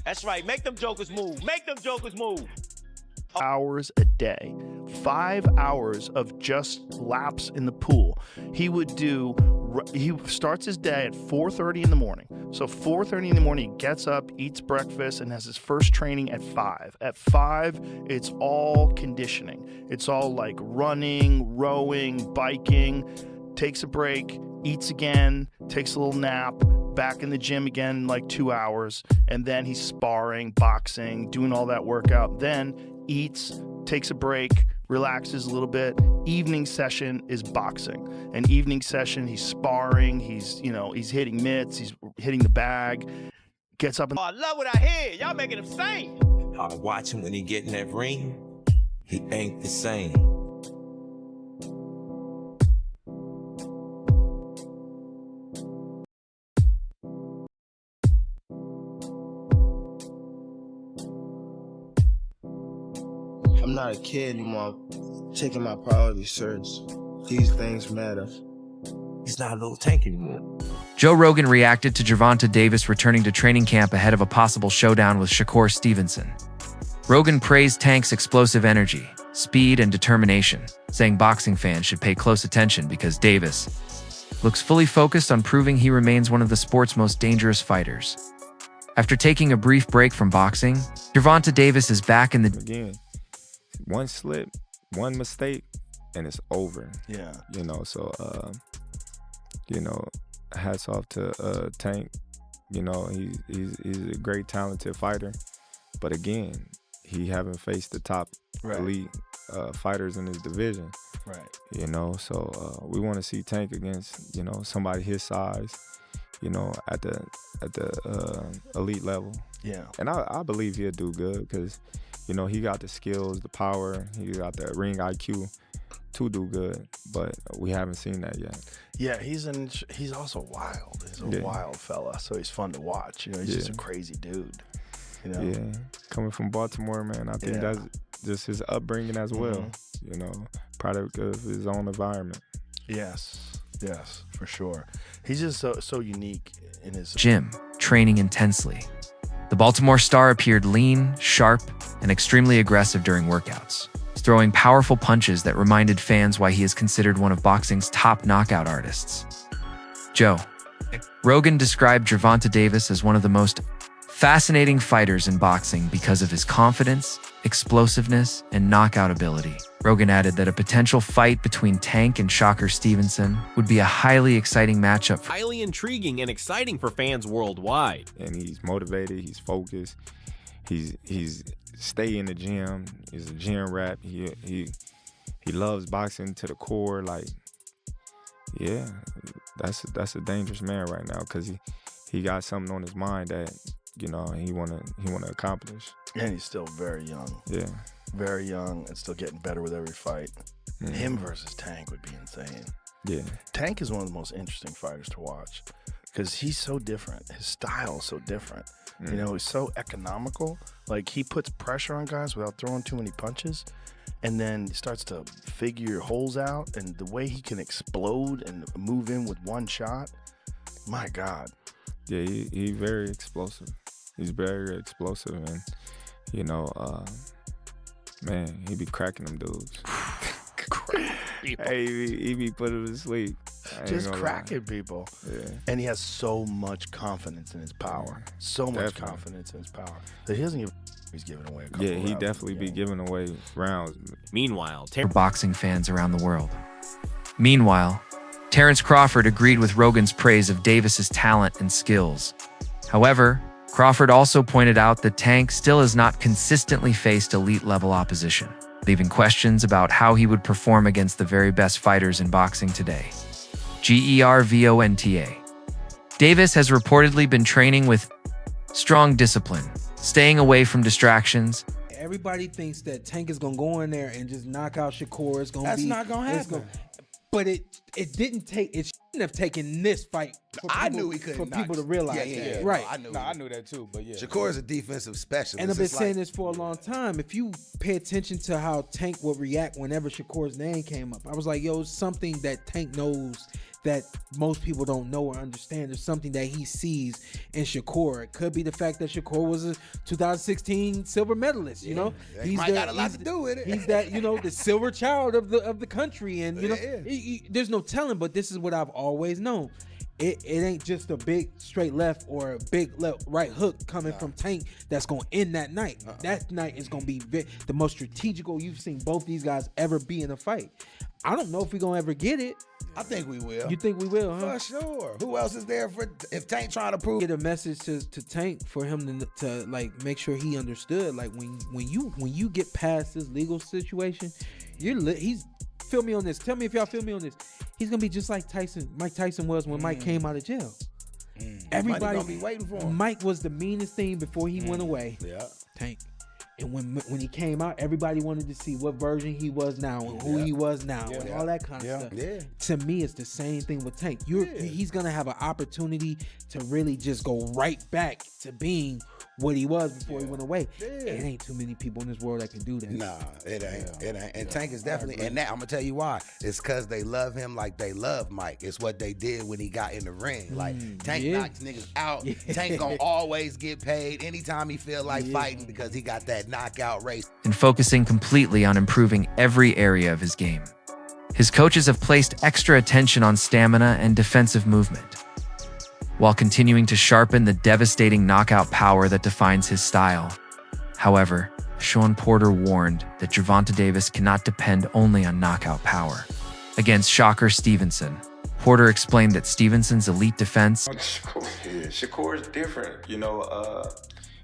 That's right. Make them jokers move. Make them jokers move. Hours a day, 5 hours of just laps in the pool. He starts his day at 4:30 in the morning. So 4:30 in the morning, he gets up, eats breakfast, and has his first training at 5. At 5, it's all conditioning. It's all like running, rowing, biking, takes a break, eats again, takes a little nap, back in the gym again, like 2 hours, and then he's sparring, boxing, doing all that workout, then eats, takes a break, relaxes a little bit. Evening session is boxing. An evening session, he's sparring, he's hitting mitts, he's hitting the bag, gets up and I love what I hear. Y'all making him sing. I watch him when he get in that ring. He ain't the same. I'm not a kid anymore. I'm taking my priorities serious. These things matter. He's not a little Tank anymore. Joe Rogan reacted to Gervonta Davis returning to training camp ahead of a possible showdown with Shakur Stevenson. Rogan praised Tank's explosive energy, speed, and determination, saying boxing fans should pay close attention because Davis looks fully focused on proving he remains one of the sport's most dangerous fighters. After taking a brief break from boxing, Gervonta Davis is back in the... Again, one slip, one mistake, and it's over. yeah. Hats off to Tank. He's a great, talented fighter. But again, he haven't faced the top elite fighters in his division. Right. So we want to see Tank against, somebody his size, at the elite level. Yeah. And I believe he'll do good because, he got the skills, the power, he got the ring IQ to do good, but we haven't seen that yet. Yeah, he's also wild. He's a wild fella, so he's fun to watch. He's just a crazy dude. Yeah, coming from Baltimore, man, I think that's just his upbringing as well. Product of his own environment. Yes, for sure. He's just so unique in his gym, training intensely. The Baltimore star appeared lean, sharp, and extremely aggressive during workouts, throwing powerful punches that reminded fans why he is considered one of boxing's top knockout artists. Joe Rogan described Gervonta Davis as one of the most fascinating fighters in boxing because of his confidence, explosiveness, and knockout ability. Rogan added that a potential fight between Tank and Shakur Stevenson would be a highly exciting matchup. Highly intriguing and exciting for fans worldwide. And he's motivated, he's focused, he's stay in the gym, he's a gym rat, he loves boxing to the core. Like, yeah, that's a dangerous man right now because he got something on his mind that he wanna accomplish. And he's still very young. Yeah. Very young and still getting better with every fight. Him versus Tank would be insane. Yeah. Tank is one of the most interesting fighters to watch because he's so different. His style is so different. He's so economical. Like, he puts pressure on guys without throwing too many punches, and then starts to figure holes out, and the way he can explode and move in with one shot, my God. Yeah, he's very explosive. He's very explosive, and man, he be cracking them dudes. Hey, he be putting them to sleep. Just cracking people. Yeah. And he has so much confidence in his power. So much confidence in his power that he doesn't give. He's giving away a couple. Yeah, he definitely be giving away rounds. Meanwhile, boxing fans around the world. Meanwhile, Terrence Crawford agreed with Rogan's praise of Davis's talent and skills. However, Crawford also pointed out that Tank still has not consistently faced elite-level opposition, leaving questions about how he would perform against the very best fighters in boxing today. Gervonta. Davis has reportedly been training with strong discipline, staying away from distractions. Everybody thinks that Tank is going to go in there and just knock out Shakur. It's going to be... That's not going to happen. But it didn't take... It shouldn't have taken this fight for people to realize. Yeah. Right. I knew that too, but yeah. Shakur is a defensive specialist. And I've been saying this for a long time. If you pay attention to how Tank would react whenever Shakur's name came up, I was like, yo, it's something that Tank knows that most people don't know or understand. There's something that he sees in Shakur. It could be the fact that Shakur was a 2016 silver medalist. You know, he might got a lot to do with it. He's that, you know, the silver child of the country, and you know, there's no telling. But this is what I've always known. It ain't just a big straight left or a big right hook coming from Tank that's going to end that night. That night is going to be the most strategical you've seen both these guys ever be in a fight. I don't know if we're going to ever get it. I think we will. You think we will, huh? For sure. Who else is there for if Tank trying to prove? Get a message to Tank for him to like make sure he understood. Like when you get past this legal situation, he's feel me on this. Tell me if y'all feel me on this. He's gonna be just like Mike Tyson was when Mike came out of jail. Everybody gonna be waiting for him. Mike was the meanest thing before he went away. Yeah. Tank. And when he came out, everybody wanted to see what version he was now and who he was now and all that kind of stuff. Yeah. To me, it's the same thing with Tank. He's gonna have an opportunity to really just go right back to being what he was before he went away. It ain't too many people in this world that can do that. Nah, it ain't. It ain't. And Tank is definitely, and that I'm gonna tell you why. It's because they love him like they love Mike. It's what they did when he got in the ring. Like Tank knocks niggas out. Tank gonna always get paid anytime he feel like fighting because he got that knockout race. And focusing completely on improving every area of his game. His coaches have placed extra attention on stamina and defensive movement, while continuing to sharpen the devastating knockout power that defines his style. However, Shawn Porter warned that Gervonta Davis cannot depend only on knockout power. Against Shakur Stevenson, Porter explained that Stevenson's elite defense... Shakur is different. You know,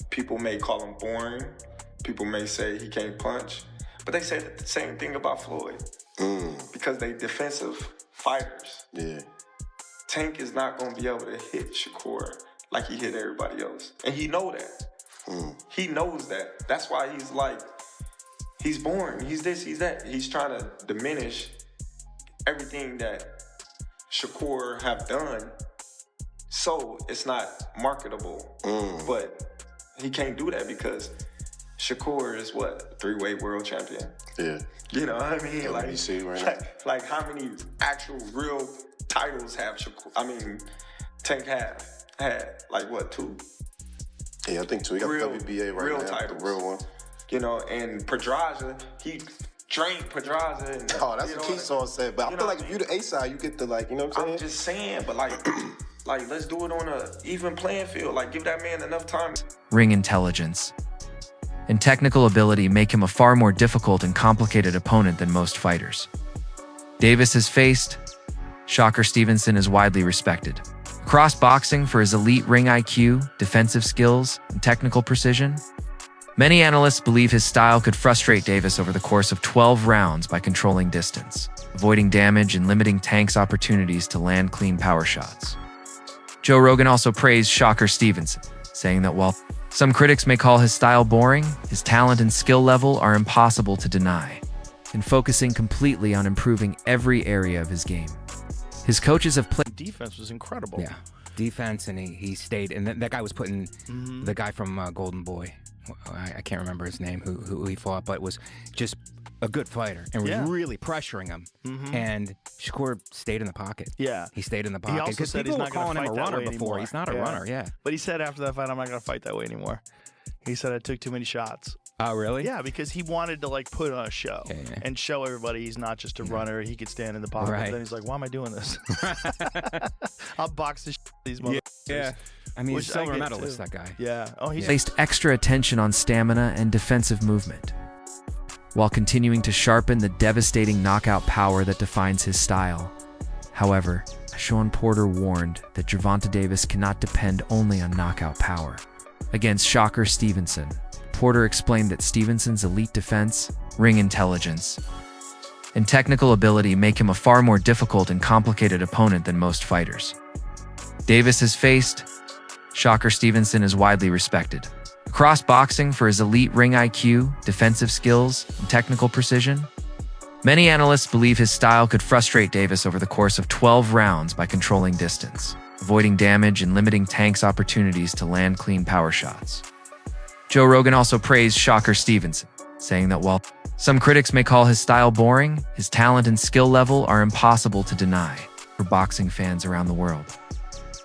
people may call him boring. People may say he can't punch. But they say the same thing about Floyd. Because they defensive fighters. Yeah. Tank is not going to be able to hit Shakur like he hit everybody else. And he know that. He knows that. That's why he's like, he's boring. He's this, he's that. He's trying to diminish everything that Shakur have done so it's not marketable. But he can't do that because Shakur is what? 3-weight world champion? Yeah. You know what I mean? Yeah, like, you see like how many actual real titles have Shakur? Tank had like what, 2? Yeah, I think 2. He got real, WBA right real now, titles. the real one. You know, and Pedraza, he drained Pedraza. And, that's what Keystone said. But I feel like if you're the A side, you get the you know what I'm saying? I'm just saying, but like let's do it on a even playing field. Like give that man enough time. Ring intelligence and technical ability make him a far more difficult and complicated opponent than most fighters. Davis has faced. Shakur Stevenson is widely respected across boxing for his elite ring IQ, defensive skills, and technical precision. Many analysts believe his style could frustrate Davis over the course of 12 rounds by controlling distance, avoiding damage, and limiting Tank's opportunities to land clean power shots. Joe Rogan also praised Shakur Stevenson, saying that while some critics may call his style boring, his talent and skill level are impossible to deny, and focusing completely on improving every area of his game. His coaches have played... Defense was incredible. Yeah, defense, and he stayed. And that guy was putting the guy from Golden Boy. I can't remember his name, who he fought, but was just a good fighter and was really pressuring him. And Shakur stayed in the pocket. Yeah. He stayed in the pocket. He also said he's not going to fight him a that runner way before. anymore. He's not a runner, But he said after that fight, I'm not going to fight that way anymore. He said I took too many shots. Oh, really? Yeah, because he wanted to put on a show and show everybody he's not just a runner. He could stand in the pocket. But then he's like, why am I doing this? I'll box the these motherfuckers. Yeah. I mean, he's a silver medalist, that guy. Yeah. Oh, he's placed extra attention on stamina and defensive movement, while continuing to sharpen the devastating knockout power that defines his style. However, Shawn Porter warned that Gervonta Davis cannot depend only on knockout power. Against Shakur Stevenson, Porter explained that Stevenson's elite defense, ring intelligence, and technical ability make him a far more difficult and complicated opponent than most fighters. Davis has faced. Shakur Stevenson is widely respected across boxing for his elite ring IQ, defensive skills, and technical precision. Many analysts believe his style could frustrate Davis over the course of 12 rounds by controlling distance, avoiding damage, and limiting Tank's opportunities to land clean power shots. Joe Rogan also praised Shakur Stevenson, saying that while some critics may call his style boring, his talent and skill level are impossible to deny, for boxing fans around the world.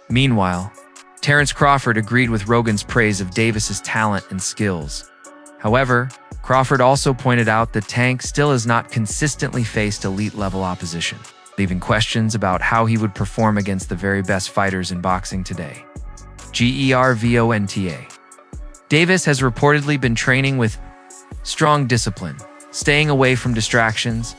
Meanwhile, Terrence Crawford agreed with Rogan's praise of Davis's talent and skills. However, Crawford also pointed out that Tank still has not consistently faced elite-level opposition, leaving questions about how he would perform against the very best fighters in boxing today. Gervonta. Davis has reportedly been training with strong discipline, staying away from distractions,